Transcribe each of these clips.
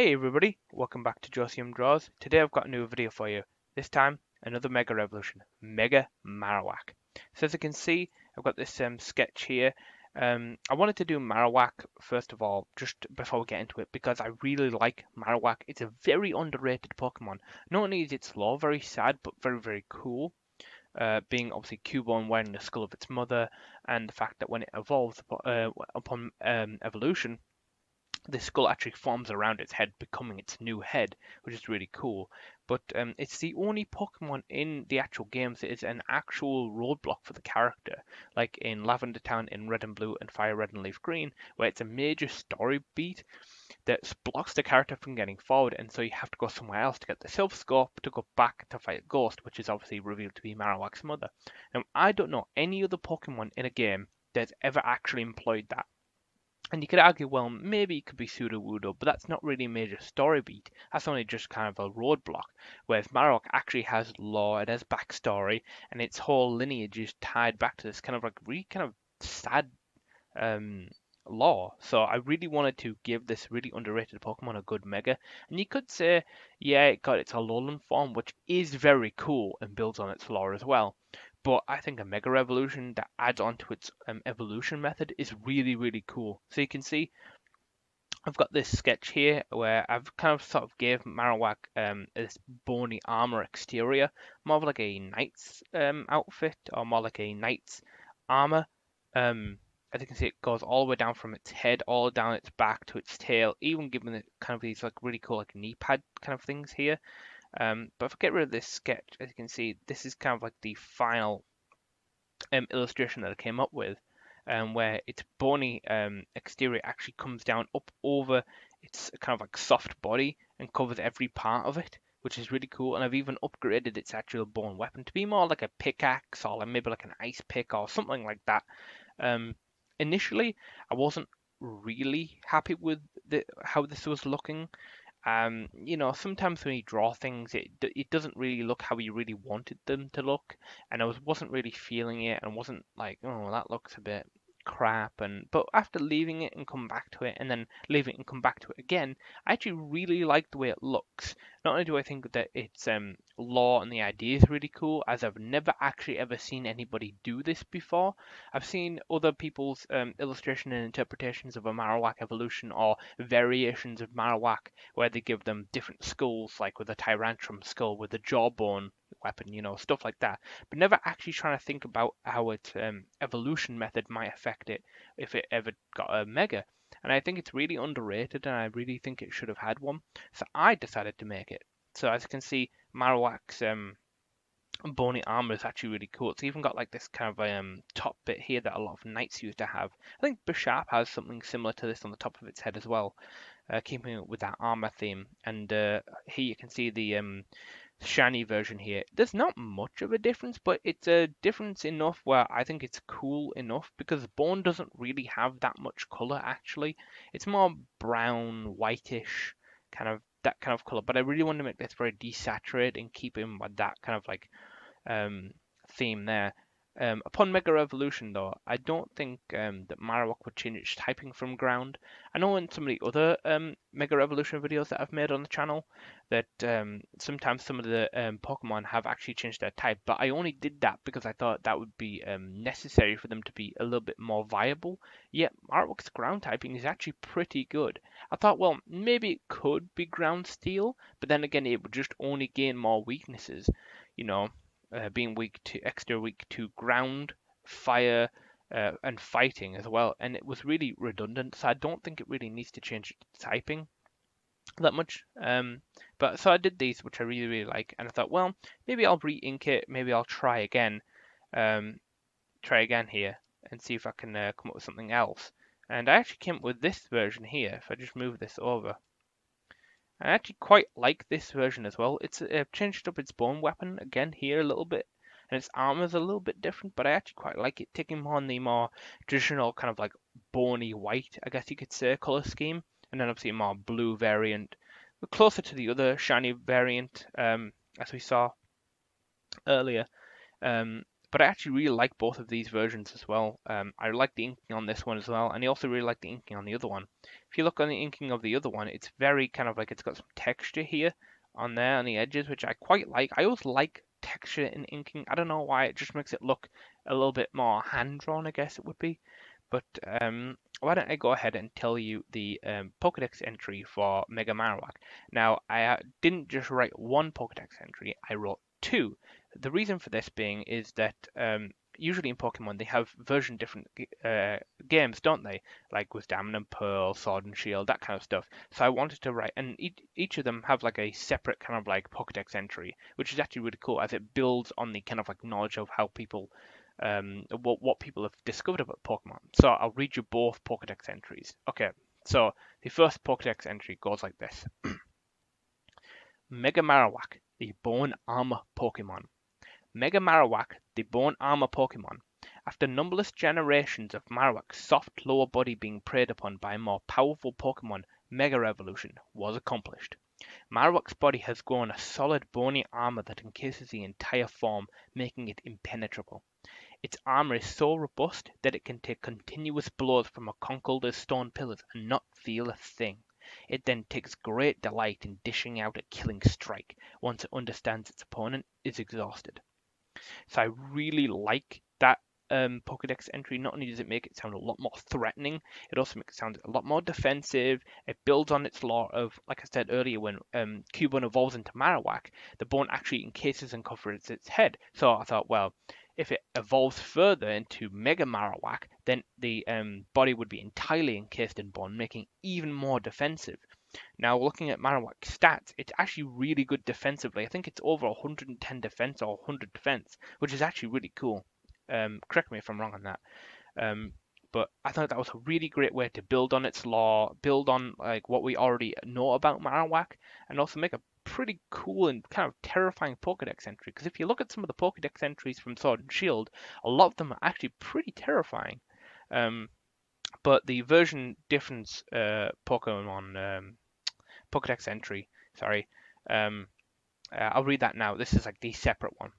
Hey everybody, welcome back to JOECMDRAWZ. Today I've got a new video for you. This time, another Mega Revolution, Mega Marowak. So as you can see, I've got this sketch here. I wanted to do Marowak first of all, just before we get into it, because I really like Marowak. It's a very underrated Pokemon. Not only is its lore very sad, but very, very cool. Being obviously Cubone wearing the skull of its mother, and the fact that when it evolves upon evolution, the skull actually forms around its head, becoming its new head, which is really cool. But it's the only Pokemon in the actual games that is an actual roadblock for the character, like in Lavender Town in Red and Blue and Fire Red and Leaf Green, where it's a major story beat that blocks the character from getting forward, and so you have to go somewhere else to get the Silver Scope to go back to fight Ghost, which is obviously revealed to be Marowak's mother. Now, I don't know any other Pokemon in a game that's ever actually employed that. And you could argue, well, maybe it could be Sudowoodo, but that's not really a major story beat. That's only just kind of a roadblock. Whereas Marowak actually has lore, it has backstory, and its whole lineage is tied back to this kind of like really kind of sad um, lore. So I really wanted to give this really underrated Pokemon a good Mega. And you could say, yeah, it got its Alolan form, which is very cool and builds on its lore as well. But I think a Mega Revolution that adds on to its evolution method is really, really cool. So you can see I've got this sketch here where I've kind of sort of gave Marowak this bony armor exterior, more of like a knight's outfit, or more like a knight's armor. As you can see, it goes all the way down from its head, all down its back to its tail, even giving it kind of these like really cool like knee pad kind of things here. But if I get rid of this sketch, as you can see, this is kind of like the final illustration that I came up with, where its bony exterior actually comes down up over its kind of like soft body and covers every part of it, which is really cool. And I've even upgraded its actual bone weapon to be more like a pickaxe, or like maybe like an ice pick or something like that. Initially, I wasn't really happy with how this was looking. Sometimes when you draw things, it doesn't really look how you really wanted them to look, and wasn't really feeling it, and wasn't like, oh, that looks a bit crap. But after leaving it and come back to it, and then leave it and come back to it again, I actually really like the way it looks. Not only do I think that its lore and the idea is really cool, as I've never actually ever seen anybody do this before. I've seen other people's illustration and interpretations of a Marowak evolution, or variations of Marowak, where they give them different skulls, like with a Tyrantrum skull with a jawbone weapon, stuff like that. But never actually trying to think about how its evolution method might affect it if it ever got a Mega. And I think it's really underrated, and I really think it should have had one. So I decided to make it. So as you can see, Marowak's bony armor is actually really cool. It's even got like this kind of top bit here that a lot of knights used to have. I think Bishop has something similar to this on the top of its head as well, keeping it with that armor theme. And here you can see the shiny version here. There's not much of a difference, but it's a difference enough where I think it's cool enough, because Bone doesn't really have that much color actually. It's more brown, whitish, that kind of color. But I really want to make this very desaturated and keep in with that kind of like theme there. Upon Mega Evolution, though, I don't think that Marowak would change its typing from ground. I know in some of the other Mega Evolution videos that I've made on the channel that sometimes some of the Pokemon have actually changed their type, but I only did that because I thought that would be necessary for them to be a little bit more viable. Yet Marowak's ground typing is actually pretty good. I thought, well, maybe it could be Ground Steel, but then again, it would just only gain more weaknesses, you know. Being extra weak to ground, fire, and fighting as well. And it was really redundant, so I don't think it really needs to change typing that much. But so I did these, which I really, really like, and I thought, well, maybe I'll re-ink it, maybe I'll try again here and see if I can come up with something else. And I actually came up with this version here. If I just move this over, I actually quite like this version as well. It's changed up its bone weapon again here a little bit, and its armor's a little bit different, but I actually quite like it, taking on the more traditional kind of like bony white, I guess you could say, color scheme, and then obviously a more blue variant, but closer to the other shiny variant, as we saw earlier. But I actually really like both of these versions as well. I like the inking on this one as well, and I also really like the inking on the other one. If you look on the inking of the other one, it's very kind of like it's got some texture here on there on the edges, which I quite like. I always like texture in inking. I don't know why, it just makes it look a little bit more hand-drawn, I guess it would be. But why don't I go ahead and tell you the Pokedex entry for Mega Marowak. Now, I didn't just write one Pokedex entry, I wrote two. The reason for this being is that usually in Pokemon they have version different games, don't they? Like with Diamond and Pearl, Sword and Shield, that kind of stuff. So I wanted to write, and each of them have like a separate kind of like Pokedex entry, which is actually really cool as it builds on the kind of like knowledge of how people what people have discovered about Pokemon. So I'll read you both Pokedex entries. Okay, so the first Pokedex entry goes like this. Mega Marowak, the Bone Armor Pokemon. Mega Marowak, the Bone Armor Pokemon. After numberless generations of Marowak's soft lower body being preyed upon by a more powerful Pokemon, Mega Evolution was accomplished. Marowak's body has grown a solid bony armor that encases the entire form, making it impenetrable. Its armor is so robust that it can take continuous blows from a conkeldur's stone pillars and not feel a thing. It then takes great delight in dishing out a killing strike once it understands its opponent is exhausted. So I really like that Pokedex entry. Not only does it make it sound a lot more threatening, it also makes it sound a lot more defensive. It builds on its lore of, like I said earlier, when Cubone evolves into Marowak, the bone actually encases and covers its head. So I thought, well, if it evolves further into Mega Marowak, then the body would be entirely encased in bone, making it even more defensive. Now, looking at Marowak's stats, it's actually really good defensively. I think it's over 110 defense or 100 defense, which is actually really cool. Correct me if I'm wrong on that. But I thought that was a really great way to build on its lore, build on like what we already know about Marowak, and also make a pretty cool and kind of terrifying Pokedex entry. Because if you look at some of the Pokedex entries from Sword and Shield, a lot of them are actually pretty terrifying. But the version difference Pokemon Pokedex entry, sorry, I'll read that now. This is like the separate one.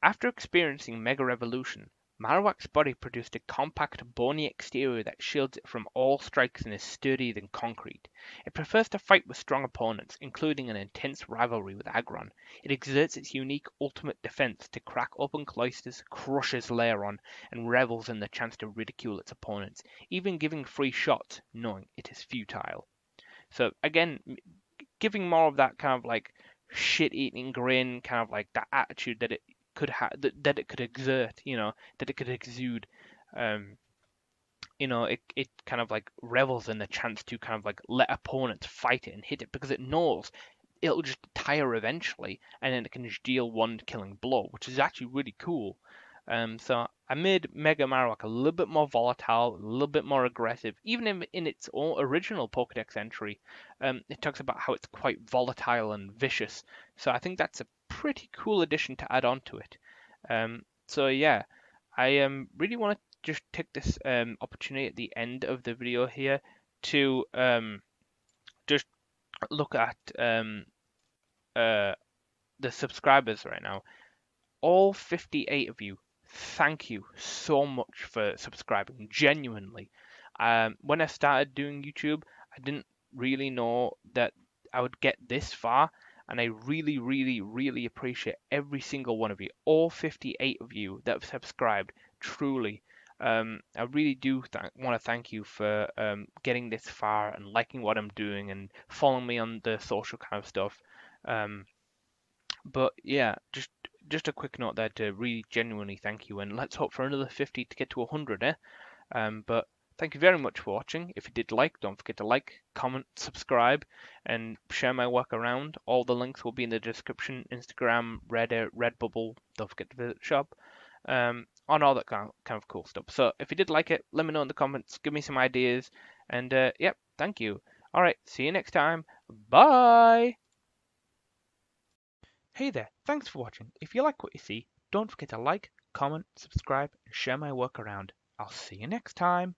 After experiencing Mega Evolution, Marowak's body produced a compact, bony exterior that shields it from all strikes and is sturdier than concrete. It prefers to fight with strong opponents, including an intense rivalry with Aggron. It exerts its unique ultimate defense to crack open cloisters, crushes Lairon, and revels in the chance to ridicule its opponents, even giving free shots, knowing it is futile. So again, giving more of that kind of like shit-eating grin, kind of like that attitude that it could have, that it could exert, that it could exude. It kind of like revels in the chance to kind of like let opponents fight it and hit it because it knows it'll just tire eventually, and then it can just deal one killing blow, which is actually really cool. So I made Mega Marowak a little bit more volatile, a little bit more aggressive. Even in its own original Pokedex entry, it talks about how it's quite volatile and vicious. So I think that's a pretty cool addition to add on to it. So yeah, I really want to just take this opportunity at the end of the video here to just look at the subscribers right now. All 58 of you, thank you so much for subscribing, genuinely. When I started doing YouTube, I didn't really know that I would get this far, and I really, really, really appreciate every single one of you, all 58 of you that have subscribed, truly. I really do want to thank you for getting this far and liking what I'm doing and following me on the social kind of stuff. But yeah, just a quick note there to really genuinely thank you, and let's hope for another 50 to get to 100, eh? But thank you very much for watching. If you did like, don't forget to like, comment, subscribe, and share my work around. All the links will be in the description. Instagram, Reddit, Redbubble. Don't forget to visit the shop. On all that kind of cool stuff. So if you did like it, let me know in the comments. Give me some ideas. And yep, thank you. All right, see you next time. Bye. Hey there, thanks for watching. If you like what you see, don't forget to like, comment, subscribe, and share my work around. I'll see you next time.